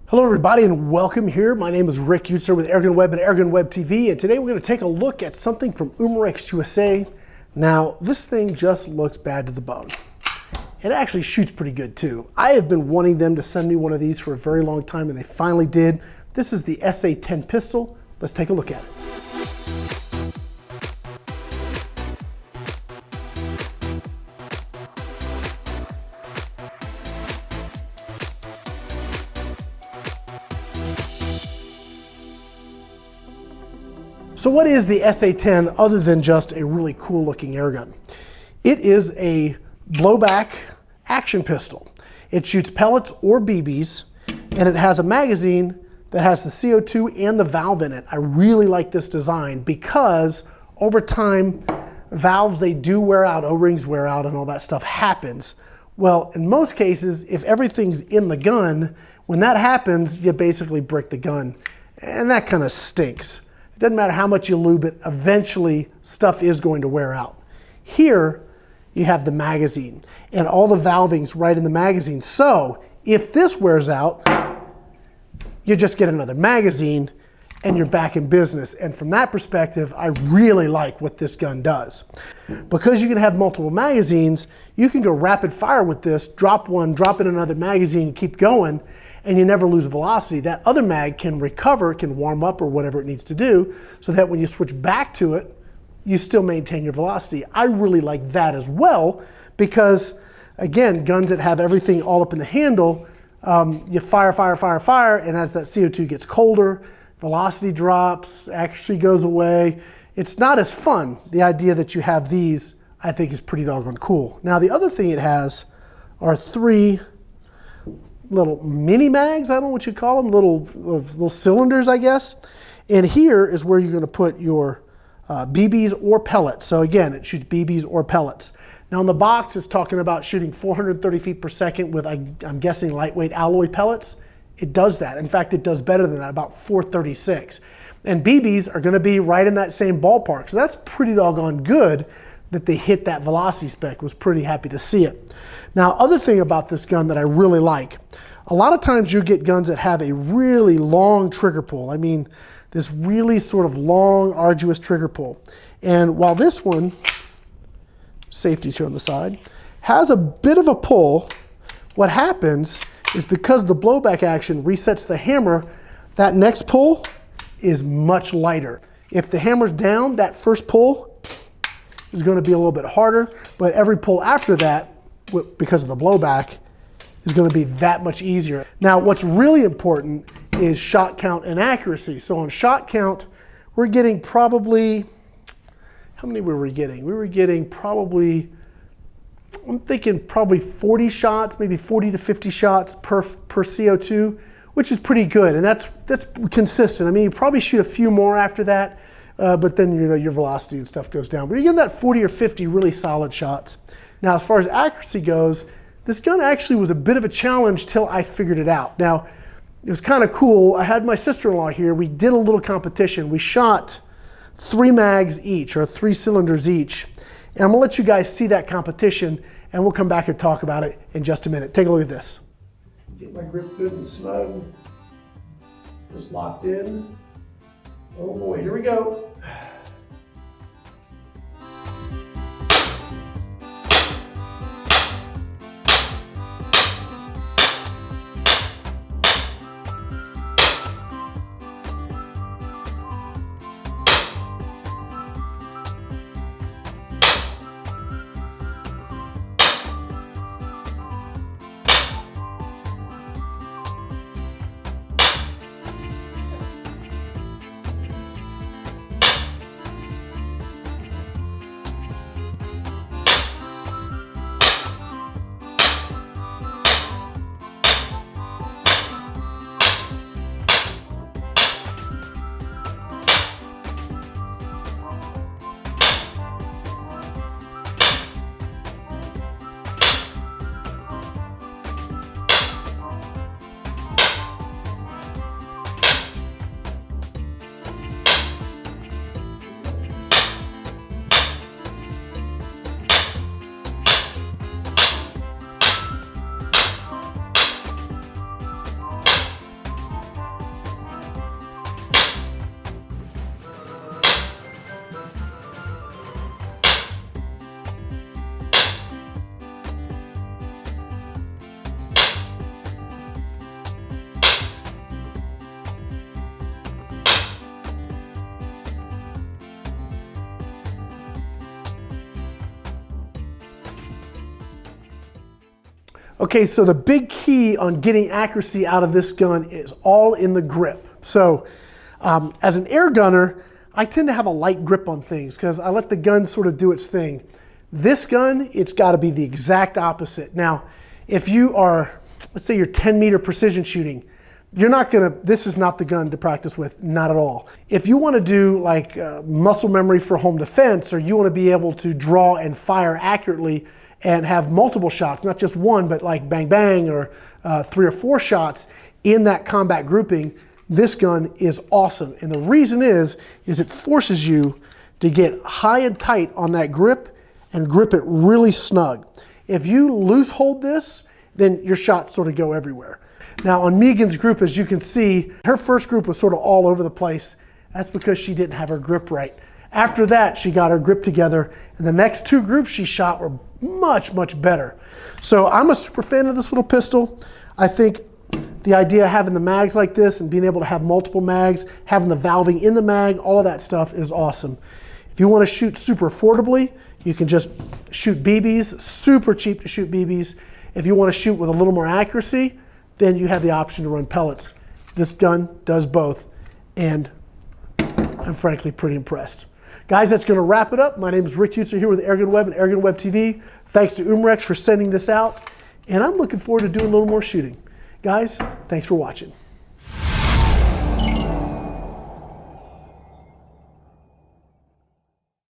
Hello everybody and welcome here. My name is Rick Utzer with AirgunWeb and AirgunWebTV, and today we're going to take a look at something from Umarex USA. Now this thing just looks bad to the bone. It actually shoots pretty good too. I have been wanting them to send me one of these for a very long time and they finally did. This is the SA10 pistol. Let's take a look at it. So what is the SA10 other than just a really cool looking airgun? It is a blowback action pistol. It shoots pellets or BBs, and it has a magazine that has the CO2 and the valve in it. I really like this design because over time, valves, they do wear out, O-rings wear out and all that stuff happens. Well, in most cases, if everything's in the gun, when that happens, you basically brick the gun, and that kind of stinks. It doesn't matter how much you lube it, eventually stuff is going to wear out. Here, you have the magazine and all the valving's right in the magazine. So if this wears out, you just get another magazine and you're back in business. And from that perspective, I really like what this gun does. Because you can have multiple magazines, you can go rapid fire with this, drop one, drop in another magazine, keep going, and you never lose velocity. That other mag can recover, can warm up or whatever it needs to do, so that when you switch back to it, you still maintain your velocity. I really like that as well, because again, guns that have everything all up in the handle, you fire, and as that CO2 gets colder, velocity drops, accuracy goes away. It's not as fun. The idea that you have these, I think, is pretty doggone cool. Now, the other thing it has are three little mini mags, I don't know what you call them, little cylinders, I guess. And here is where you're going to put your BBs or pellets. So again, it shoots BBs or pellets. Now in the box, it's talking about shooting 430 feet per second with, I'm guessing, lightweight alloy pellets. It does that. In fact, it does better than that, about 436. And BBs are going to be right in that same ballpark. So that's pretty doggone good that they hit that velocity spec. Was pretty happy to see it. Now, other thing about this gun that I really like, a lot of times you get guns that have a really long trigger pull. I mean, this really sort of long, arduous trigger pull. And while this one, safety's here on the side, has a bit of a pull, what happens is because the blowback action resets the hammer, that next pull is much lighter. If the hammer's down, that first pull is going to be a little bit harder, but every pull after that, because of the blowback, is going to be that much easier. Now, what's really important is shot count and accuracy. So on shot count, we're getting probably, how many were we getting? We were getting probably, I'm thinking probably 40 shots, maybe 40 to 50 shots per CO2, which is pretty good, and that's consistent. I mean, you probably shoot a few more after that, but then your velocity and stuff goes down. But you're getting that 40 or 50 really solid shots. Now, as far as accuracy goes, this gun actually was a bit of a challenge till I figured it out. Now, it was kind of cool. I had my sister-in-law here. We did a little competition. We shot 3 mags each, or 3 cylinders each. And I'm gonna let you guys see that competition, and we'll come back and talk about it in just a minute. Take a look at this. Get my grip good and snug. Just locked in. Oh boy, here we go. Okay, so the big key on getting accuracy out of this gun is all in the grip. So as an air gunner, I tend to have a light grip on things because I let the gun sort of do its thing. This gun, it's got to be the exact opposite. Now, if you are, let's say you're 10-meter precision shooting, you're not gonna, this is not the gun to practice with, not at all. If you want to do like muscle memory for home defense, or you want to be able to draw and fire accurately and have multiple shots, not just one, but like bang bang or 3 or 4 shots in that combat grouping, this gun is awesome. And the reason is it forces you to get high and tight on that grip and grip it really snug. If you loose hold this, then your shots sort of go everywhere. Now on Megan's group, as you can see, her first group was sort of all over the place. That's because she didn't have her grip right. After that, she got her grip together, and the next 2 groups she shot were much, much better. So I'm a super fan of this little pistol. I think the idea of having the mags like this and being able to have multiple mags, having the valving in the mag, all of that stuff is awesome. If you want to shoot super affordably, you can just shoot BBs, super cheap to shoot BBs. If you want to shoot with a little more accuracy, then you have the option to run pellets. This gun does both, and I'm frankly pretty impressed. Guys, that's going to wrap it up. My name is Rick Hutzer here with AirgunWeb and AirgunWebTV. Thanks to Umarex for sending this out, and I'm looking forward to doing a little more shooting. Guys, thanks for watching.